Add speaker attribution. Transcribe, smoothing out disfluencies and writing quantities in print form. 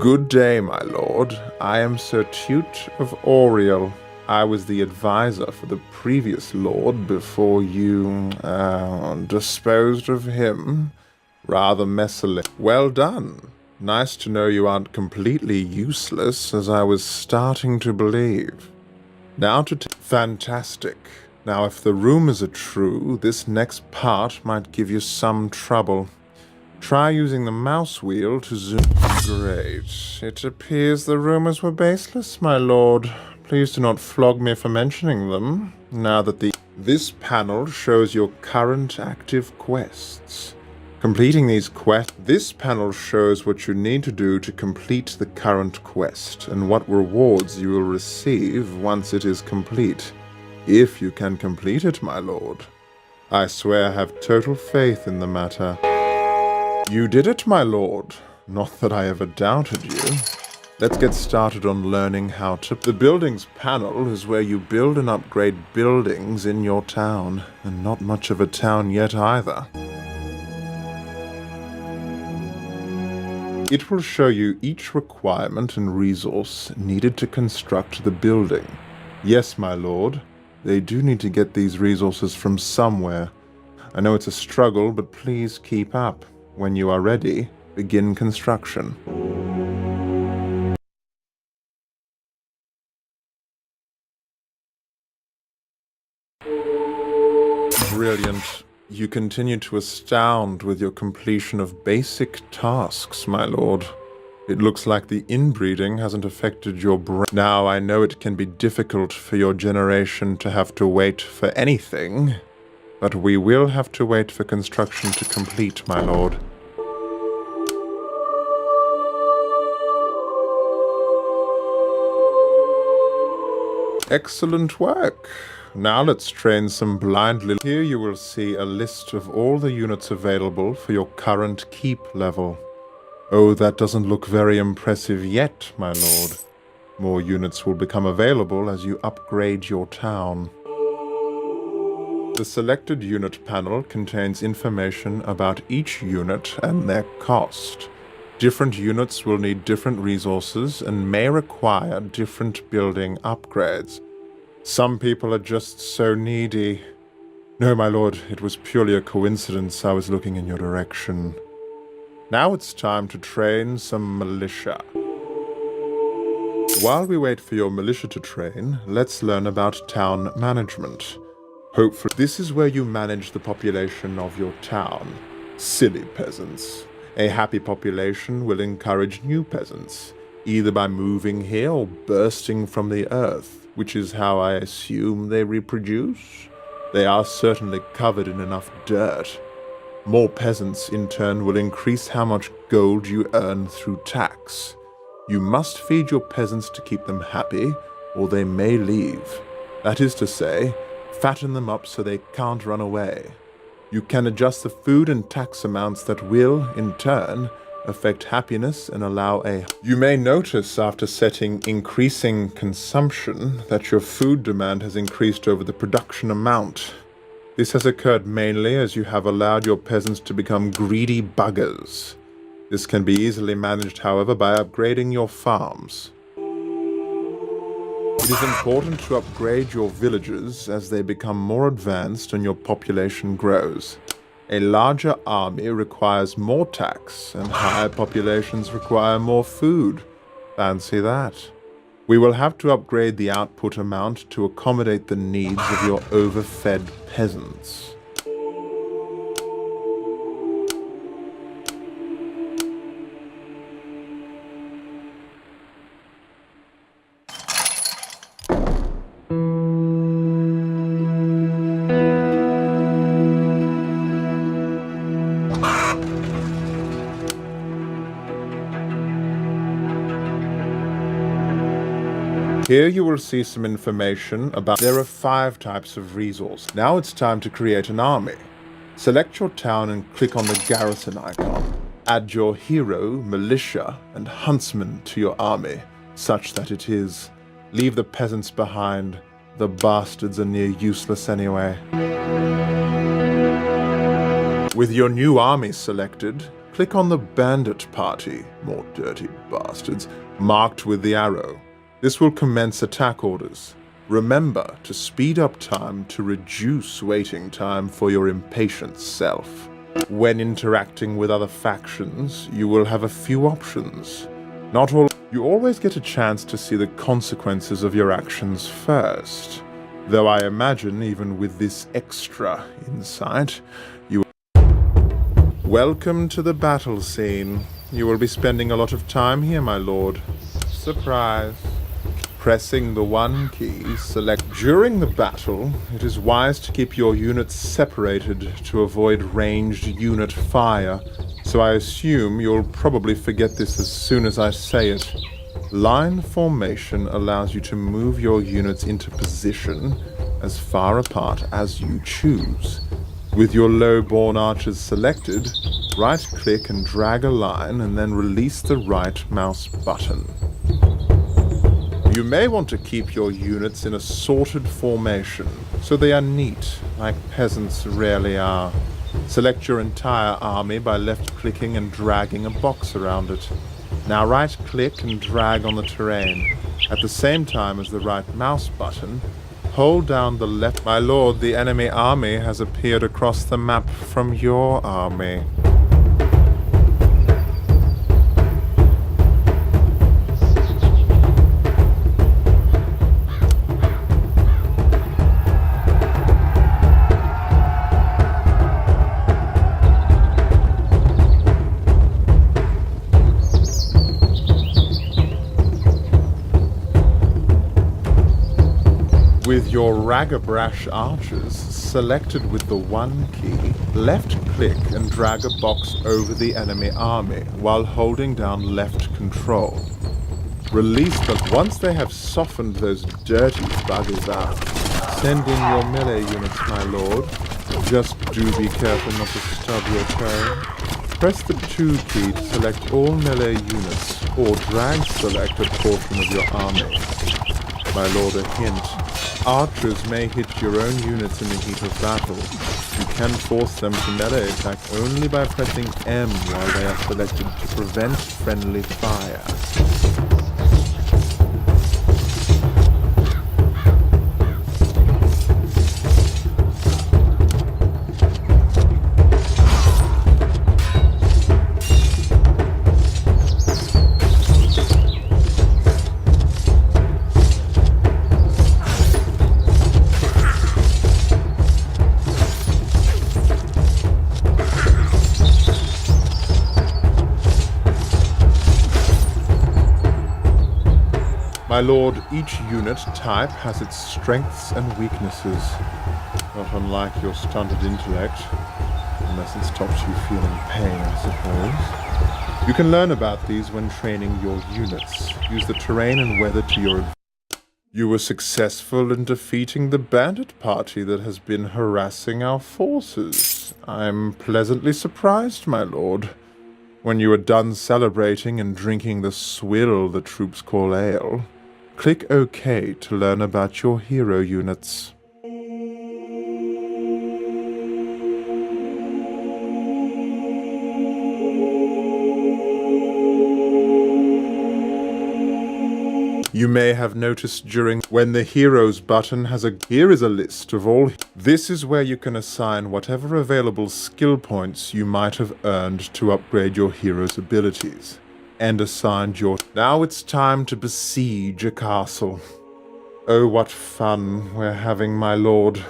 Speaker 1: Good day, my lord. I am Sir Tute of Oriel. I was the advisor for the previous lord before you, disposed of him rather messily. Well done. Nice to know you aren't completely useless, as I was starting to believe. Now fantastic. Now, if the rumors are true, this next part might give you some trouble. Try using the mouse wheel to zoom. Great. It appears the rumors were baseless, my lord. Please do not flog me for mentioning them. Now that this panel shows your current active quests. Completing these quests, this panel shows what you need to do to complete the current quest, and what rewards you will receive once it is complete. If you can complete it, my lord. I swear I have total faith in the matter. You did it, my lord. Not that I ever doubted you. Let's get started on learning how to... The buildings panel is where you build and upgrade buildings in your town, and not much of a town yet either. It will show you each requirement and resource needed to construct the building. Yes, my lord, they do need to get these resources from somewhere. I know it's a struggle, but please keep up. When you are ready, begin construction. Brilliant. You continue to astound with your completion of basic tasks, my lord. It looks like the inbreeding hasn't affected your brain. Now, I know it can be difficult for your generation to have to wait for anything, but we will have to wait for construction to complete, my lord. Excellent work. Now let's train some blind. Here you will see a list of all the units available for your current keep level. Oh, that doesn't look very impressive yet, my lord. More units will become available as you upgrade your town. The selected unit panel contains information about each unit and their cost. Different units will need different resources and may require different building upgrades. Some people are just so needy. No, my lord, it was purely a coincidence I was looking in your direction. Now it's time to train some militia. While we wait for your militia to train, let's learn about town management. Hopefully, this is where you manage the population of your town. Silly peasants. A happy population will encourage new peasants, either by moving here or bursting from the earth, which is how I assume they reproduce. They are certainly covered in enough dirt. More peasants, in turn, will increase how much gold you earn through tax. You must feed your peasants to keep them happy, or they may leave. That is to say, fatten them up so they can't run away. You can adjust the food and tax amounts that will, in turn, affect happiness and allow a... You may notice after setting increasing consumption that your food demand has increased over the production amount. This has occurred mainly as you have allowed your peasants to become greedy buggers. This can be easily managed, however, by upgrading your farms. It is important to upgrade your villages as they become more advanced and your population grows. A larger army requires more tax, and higher populations require more food. Fancy that. We will have to upgrade the output amount to accommodate the needs of your overfed peasants. Here you will see some information about... There are 5 types of resource. Now it's time to create an army. Select your town and click on the garrison icon. Add your hero, militia, and huntsman to your army, such that it is. Leave the peasants behind. The bastards are near useless anyway. With your new army selected, click on the bandit party, more dirty bastards, marked with the arrow. This will commence attack orders. Remember to speed up time to reduce waiting time for your impatient self. When interacting with other factions, you will have a few options. Not all. You always get a chance to see the consequences of your actions first. Though I imagine even with this extra insight, you... Welcome to the battle scene. You will be spending a lot of time here, my lord. Surprise. Pressing the 1 key, select during the battle. It is wise to keep your units separated to avoid ranged unit fire, so I assume you'll probably forget this as soon as I say it. Line formation allows you to move your units into position as far apart as you choose. With your low-born archers selected, right-click and drag a line and then release the right mouse button. You may want to keep your units in a sorted formation, so they are neat, like peasants rarely are. Select your entire army by left-clicking and dragging a box around it. Now right-click and drag on the terrain. At the same time as the right mouse button, hold down the left... My lord, the enemy army has appeared across the map from your army. With your Ragabrash archers selected with the 1 key, left-click and drag a box over the enemy army while holding down left control. Release them. Once they have softened those dirty buggers out, send in your melee units, my lord. Just do be careful not to stub your toe. Press the 2 key to select all melee units, or drag select a portion of your army. My lord, a hint. Archers may hit your own units in the heat of battle. You can force them to melee attack only by pressing M while they are selected to prevent friendly fire. My lord, each unit type has its strengths and weaknesses. Not unlike your stunted intellect, unless it stops you feeling pain, I suppose. You can learn about these when training your units. Use the terrain and weather to your advantage. You were successful in defeating the bandit party that has been harassing our forces. I'm pleasantly surprised, my lord. When you are done celebrating and drinking the swill the troops call ale, click OK to learn about your hero units. You may have noticed when the Heroes button has here is a list of all. This is where you can assign whatever available skill points you might have earned to upgrade your hero's abilities. And assigned your... Now it's time to besiege a castle. Oh, what fun we're having, my lord.